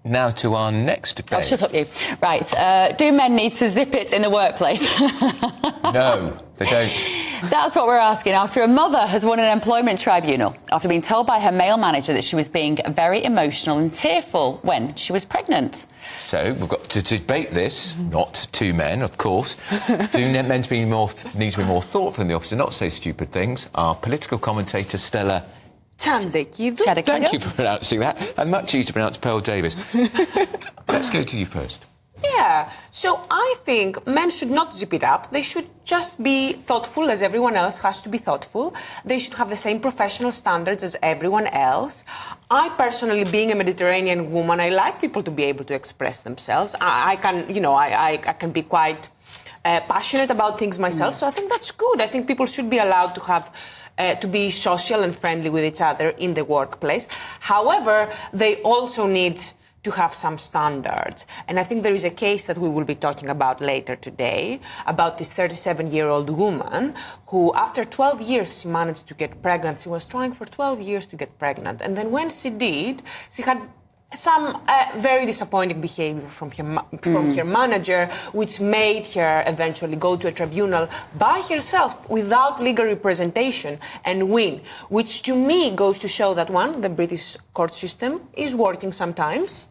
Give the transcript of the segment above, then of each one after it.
Now to our next debate. Oh, shut up, you. Right. Do men need to zip it in the workplace? No, they don't. That's what we're asking. After a mother has won an employment tribunal after being told by her male manager that she was being very emotional and tearful when she was pregnant. So we've got to debate this, not two men, of course. Do men need to be more thoughtful in the office and not say stupid things? Our political commentator, Stella Tsantekidou. Thank you for pronouncing that. And much easier to pronounce Pearl Davis. Let's go to you first. Yeah, so I think men should not zip it up. They should just be thoughtful as everyone else has to be thoughtful. They should have the same professional standards as everyone else. I personally, being a Mediterranean woman, I like people to be able to express themselves. I can be quite passionate about things myself, so I think that's good. I think people should be allowed to have to be social and friendly with each other in the workplace. However, they also need to have some standards. And I think there is a case that we will be talking about later today about this 37-year-old woman who, after 12 years, she managed to get pregnant. She was trying for 12 years to get pregnant. And then when she did, she had some very disappointing behavior from her manager, which made her eventually go to a tribunal by herself without legal representation and win, which to me goes to show that, one, the British court system is working sometimes,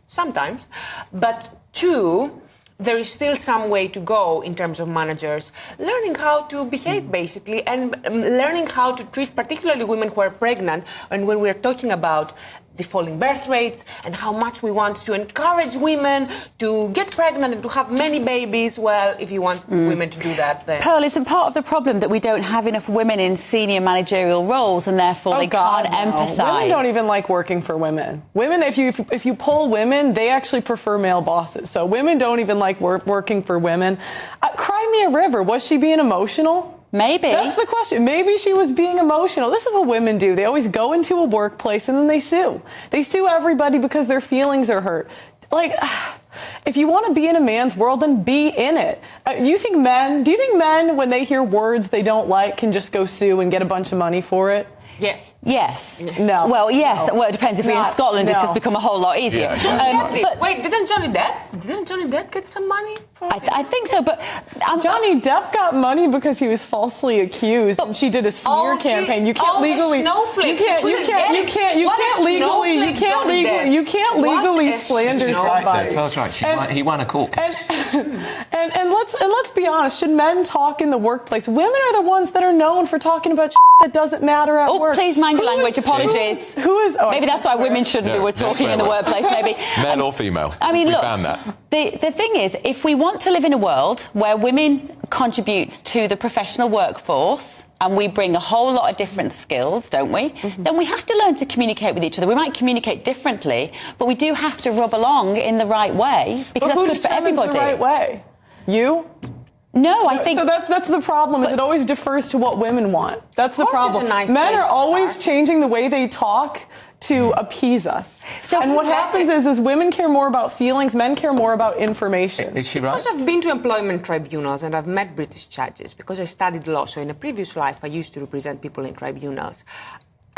but two, there is still some way to go in terms of managers learning how to behave, basically, and learning how to treat particularly women who are pregnant. And when we're talking about the falling birth rates and how much we want to encourage women to get pregnant and to have many babies, well, if you want women to do that, then... Pearl, isn't part of the problem that we don't have enough women in senior managerial roles and therefore they can't empathise? Women don't even like working for women. Women, if you poll women, they actually prefer male bosses. So women don't even like working for women. Cry me a river. Was she being emotional? Maybe. That's the question. Maybe she was being emotional. This is what women do. They always go into a workplace and then they sue. They sue everybody because their feelings are hurt. Like, if you want to be in a man's world, then be in it. Do you think men, when they hear words they don't like, can just go sue and get a bunch of money for it? Yes. Yes. No. Well, yes. No. Well, it depends. If we're in Scotland, it's just become a whole lot easier. Yeah. Wait, didn't Johnny Depp get some money? I think so, but... Johnny Depp got money because he was falsely accused, and she did a smear campaign. You can't legally... You can't legally slander somebody. That's right. He won a court. And let's be honest. Should men talk in the workplace? Women are the ones that are known for talking about that doesn't matter at work. Please mind your language. Apologies. Maybe that's why women shouldn't be talking in the workplace. Maybe male or female. I mean, look. Ban that. The thing is, if we want to live in a world where women contribute to the professional workforce and we bring a whole lot of different skills, don't we? Then we have to learn to communicate with each other. We might communicate differently, but we do have to rub along in the right way because that's good for everybody. The right way? You? No, I think... So that's the problem, is it always defers to what women want. That's the problem. Men are always changing the way they talk to appease us. And what happens is women care more about feelings, men care more about information. Is she right? Because I've been to employment tribunals and I've met British judges, because I studied law, so in a previous life I used to represent people in tribunals.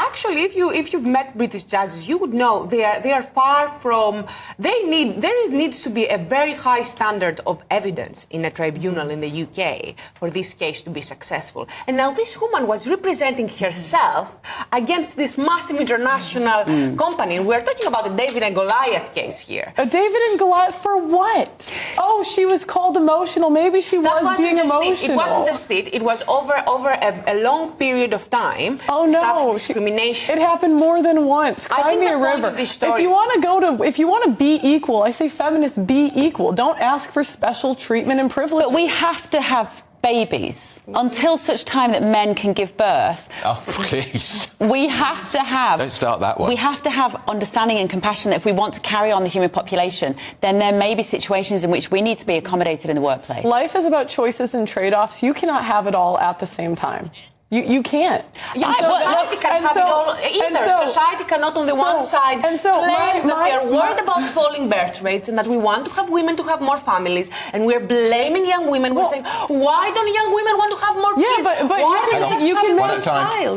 Actually, if you've met British judges, you would know they are far from. There needs to be a very high standard of evidence in a tribunal in the UK for this case to be successful. And now this woman was representing herself against this massive international company. And we're talking about a David and Goliath case here. A David and Goliath for what? Oh, she was called emotional. Maybe she was being emotional. It wasn't just it. It was over a long period of time. Oh no. It happened more than once. Cry me a river. If you want to be equal, I say feminists, be equal. Don't ask for special treatment and privilege. But we have to have babies until such time that men can give birth. Oh, please. We have to have... Don't start that one. We have to have understanding and compassion that if we want to carry on the human population, then there may be situations in which we need to be accommodated in the workplace. Life is about choices and trade-offs. You cannot have it all at the same time. You can't. Yeah, And so society can have it all either. Society cannot on the one side claim that we are worried about falling birth rates and that we want to have women to have more families, and we're blaming young women. We're saying, why don't young women want to have more kids?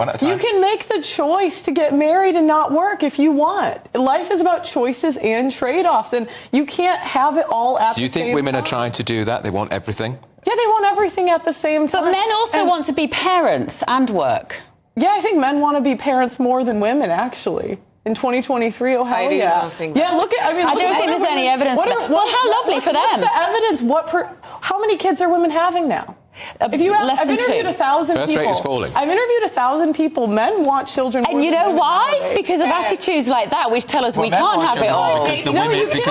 But you can make the choice to get married and not work if you want. Life is about choices and trade-offs, and you can't have it all at the same time. Do you think women are trying to do that? They want everything? Yeah, they want everything at the same time. But men also want to be parents and work. Yeah, I think men want to be parents more than women, actually. In 2023, oh hell I really yeah! don't think yeah, look at. I don't think there's any evidence for that. Well, how lovely for them. What's the evidence? How many kids are women having now? If you ask, I've interviewed 1,000 people. Birth rate is falling. I've interviewed 1,000 people. Men want children. And you know why? Because of attitudes like that, which tell us we can't have it all. Because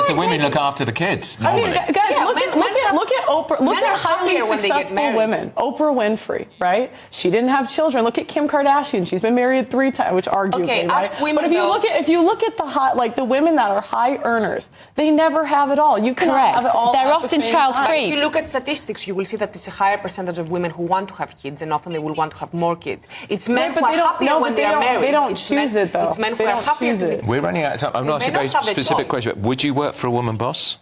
the women look after the kids. Normally. I mean, guys, look at Oprah. Look at highly successful women. Oprah Winfrey, right? She didn't have children. Look at Kim Kardashian. She's been married 3 times, which arguably, okay, right? ask women. But if you look at the women that are high earners, they never have it all. You cannot have it all. They're often child-free. If you look at statistics, you will see that it's a higher percentage of women who want to have kids, and often they will want to have more kids. It's men who are happier when they are married. They don't choose it, though. It's men who are happier. We're running out of time. I'm not asking a very specific question, but would you work for a woman boss?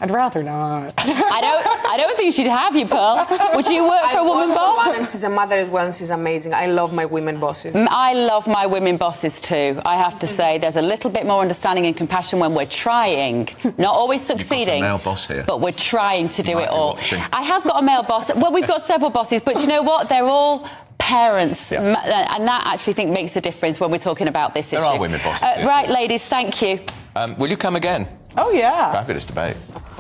I'd rather not. I don't think she'd have you, Pearl. Would you work for a woman boss? And she's a mother as well, and she's amazing. I love my women bosses. I love my women bosses too. I have to say, there's a little bit more understanding and compassion when we're trying, not always succeeding. You've got a male boss here. But we're trying to do it all. Watching. I have got a male boss. Well, we've got several bosses, but you know what? They're all parents, and that actually think makes a difference when we're talking about this issue. There are women bosses here. Right, ladies, thank you. Will you come again? Oh yeah. Fabulous debate.